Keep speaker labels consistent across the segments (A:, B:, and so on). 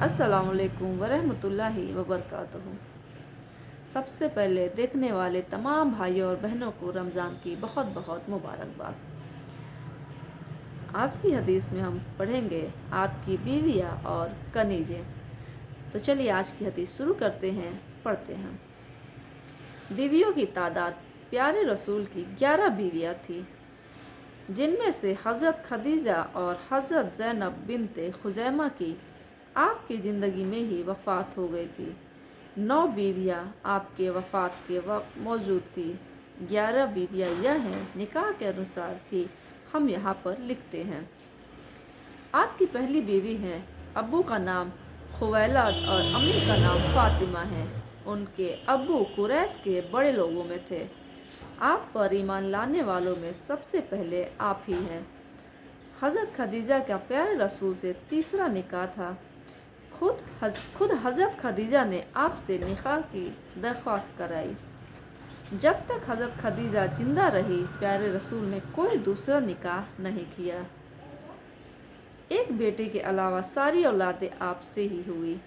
A: अस्सलाम वालेकुम वरहमतुल्लाहि वबरकातुहू। सबसे पहले देखने वाले तमाम भाइयों और बहनों को रमज़ान की बहुत बहुत मुबारकबाद। आज की हदीस में हम पढ़ेंगे आपकी बीवियाँ और कनीज़ें। तो चलिए आज की हदीस शुरू करते हैं, पढ़ते हैं। बीवियों की तादाद प्यारे रसूल की 11 बीवियाँ थी, जिनमें से हज़रत खदीजा और हज़रत ज़ैनब बिनते खुज़ैमा की आपकी ज़िंदगी में ही वफ़ात हो गई थी। 9 बीवियाँ आपके वफ़ात के वक्त मौजूद थी। 11 बीवियाँ यह हैं निकाह के अनुसार ही हम यहाँ पर लिखते हैं। आपकी पहली बीवी है, अब्बू का नाम खुवैलद और अम्मी का नाम फ़ातिमा है। उनके अब्बू कुरैश के बड़े लोगों में थे। आप पर ईमान लाने वालों में सबसे पहले आप ही हैं। हज़रत खदीजा का प्यारे रसूल से तीसरा निकाह था। खुद हज़रत खदीजा ने आपसे निकाह की दरख्वास्त कराई। जब तक हज़रत खदीजा जिंदा रही, प्यारे रसूल ने कोई दूसरा निकाह नहीं किया। एक बेटे के अलावा सारी औलादें आपसे ही हुई।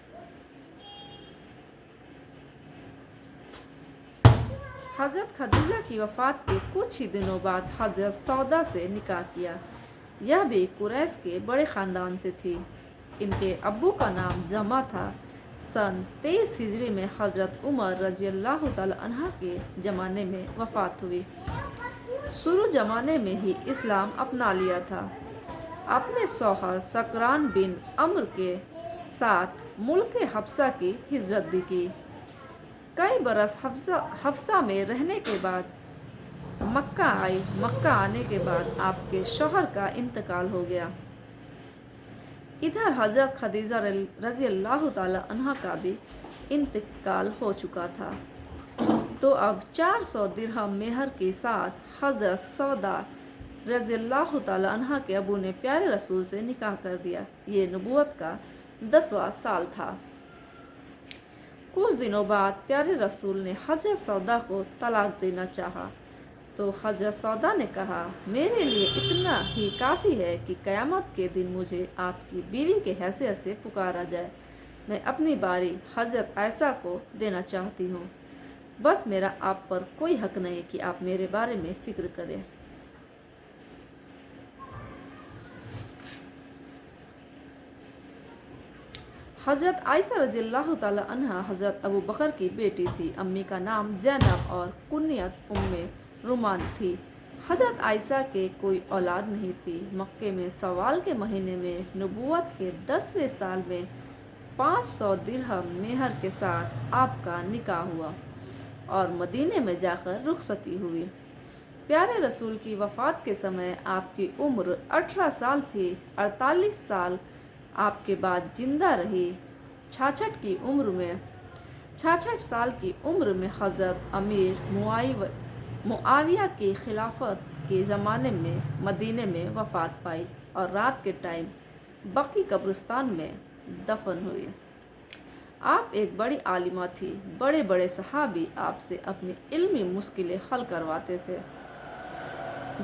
A: हज़रत खदीजा की वफ़ात के कुछ ही दिनों बाद हज़रत सौदा से निकाह किया। यह भी कुरैश के बड़े ख़ानदान से थी। इनके अब्बू का नाम जमा था। सन 23 हिजरी में हज़रत उमर रज़ियल्लाहु तआला अन्हा के ज़माने में वफ़ात हुई। शुरू ज़माने में ही इस्लाम अपना लिया था। अपने शौहर सकरान बिन अम्र के साथ मुल्क हफ्सा की हिजरत भी की। कई बरस हफ्सा में रहने के बाद मक्का आई। मक्का आने के बाद आपके शौहर का इंतकाल हो गया। इधर हज़रत खदीजा रज़ियल्लाहु तआला अन्हा का भी इंतकाल हो चुका था। तो अब 400 दिरहम मेहर के साथ हज़रत सौदा रज़ियल्लाहु तआला अन्हा के अबू ने प्यारे रसूल से निकाह कर दिया। ये नबूवत का 10वां साल था। कुछ दिनों बाद प्यारे रसूल ने हज़रत सौदा को तलाक देना चाहा, तो हज़रत सौदा ने कहा, मेरे लिए इतना ही काफ़ी है कि क़यामत के दिन मुझे आपकी बीवी के हैसियत से पुकारा जाए। मैं अपनी बारी हज़रत आयशा को देना चाहती हूँ। बस मेरा आप पर कोई हक नहीं कि आप मेरे बारे में फ़िक्र करें। हज़रत आयशा रज़ियल्लाहु तआला अन्हा हज़रत अबू बकर की बेटी थी। अम्मी का नाम ज़ैनब और कुन्नियत उम्मे रुमान थी। हज़रत आयशा के कोई औलाद नहीं थी। मक्के में सवाल के महीने में नबूवत के 10वें साल में 500 दिरहम मेहर के साथ आपका निकाह हुआ और मदीने में जाकर रुखसती हुई। प्यारे रसूल की वफ़ात के समय आपकी उम्र 18 साल थी। 48 साल आपके बाद जिंदा रही। 66 साल की उम्र में हज़रत अमीर मुआविया की खिलाफत के ज़माने में मदीने में वफ़ात पाई और रात के टाइम बकी कब्रिस्तान में दफन हुई। आप एक बड़ी आलिमा थी। बड़े बड़े सहाबी आपसे अपनी इल्मी मुश्किलें हल करवाते थे।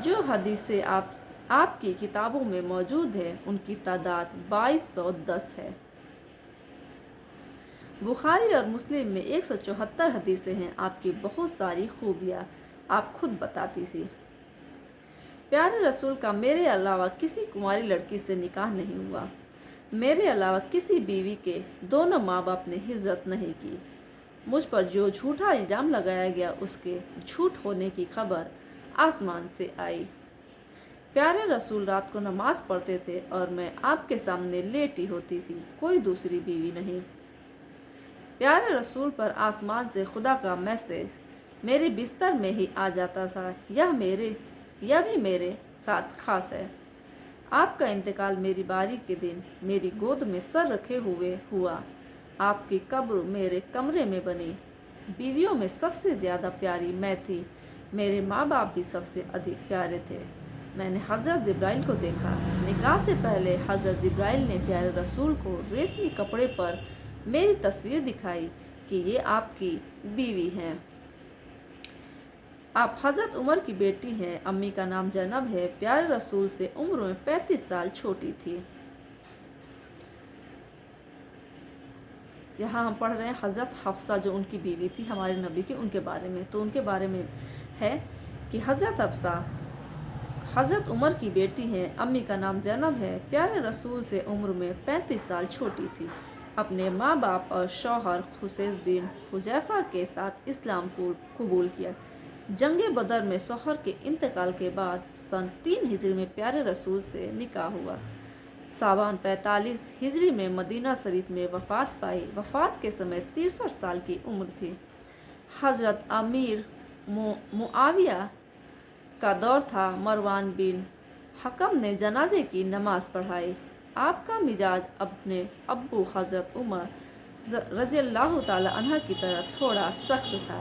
A: जो हदीसें आपकी किताबों में मौजूद है, उनकी तादाद 2210 है। बुखारी और मुस्लिम में 174 हदीसें हैं। आपकी बहुत सारी खूबियाँ आप खुद बताती थी। प्यारे रसूल का मेरे अलावा किसी कुंवारी लड़की से निकाह नहीं हुआ। मेरे अलावा किसी बीवी के दोनों माँ बाप ने हिजरत नहीं की। मुझ पर जो झूठा इल्ज़ाम लगाया गया, उसके झूठ होने की खबर आसमान से आई। प्यारे रसूल रात को नमाज पढ़ते थे और मैं आपके सामने लेटी होती थी, कोई दूसरी बीवी नहीं। प्यारे रसूल पर आसमान से खुदा का मैसेज मेरे बिस्तर में ही आ जाता था। यह भी मेरे साथ खास है। आपका इंतकाल मेरी बारी के दिन मेरी गोद में सर रखे हुए हुआ। आपकी कब्र मेरे कमरे में बनी। बीवियों में सबसे ज़्यादा प्यारी मैं थी। मेरे माँ बाप भी सबसे अधिक प्यारे थे। मैंने हज़रत जिब्राइल को देखा। निकाह से पहले हज़रत जिब्राइल ने प्यारे रसूल को रेशमी कपड़े पर मेरी तस्वीर दिखाई कि ये आपकी बीवी हैं। आप हज़रत उमर की बेटी हैं। अम्मी का नाम ज़ैनब है। प्यारे रसूल से उम्र में 35 साल छोटी थी। यहाँ हम पढ़ रहे हैं हज़रत हफ्सा जो उनकी बीवी थी हमारे नबी की, उनके बारे में। तो उनके बारे में है कि हज़रत हफ्सा हज़रत उमर की बेटी हैं। अम्मी का नाम ज़ैनब है। प्यारे रसूल से उम्र में 35 साल छोटी थी। अपने माँ बाप और शौहर खुसैस बिन हुज़ैफा के साथ इस्लाम को कबूल किया। जंग बदर में शौहर के इंतकाल के बाद सन 3 हिजरी में प्यारे रसूल से निकाह हुआ। सावन 45 हिजरी में मदीना शरीफ में वफ़ात पाई। वफ़ात के समय 63 साल की उम्र थी। हज़रत अमीर मुआविया का दौर था। मरवान बिन हकम ने जनाजे की नमाज पढ़ाई। आपका मिजाज अपने अब्बू हज़रत उमर रज़ियल्लाहु ताला अन्हा की तरह थोड़ा सख्त था,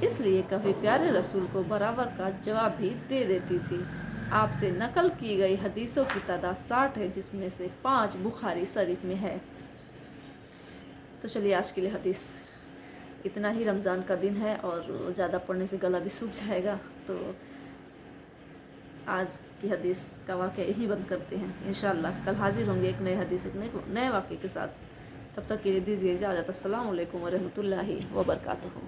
A: इसलिए कभी प्यारे रसूल को बराबर का जवाब भी दे देती थी। आपसे नकल की गई हदीसों की तादाद 60 है, जिसमें से 5 बुखारी शरीफ में है। तो चलिए आज के लिए हदीस इतना ही। रमज़ान का दिन है और ज़्यादा पढ़ने से गला भी सूख जाएगा, तो आज की हदीस का वाक़या यही बंद करते हैं। इंशाअल्लाह कल हाजिर होंगे एक नए हदीस एक नए वाक़े के साथ। तब तक के लिए दीजिए इजाज़त। अस्सलामु अलैकुम व रहमतुल्लाहि व बरकातुहू।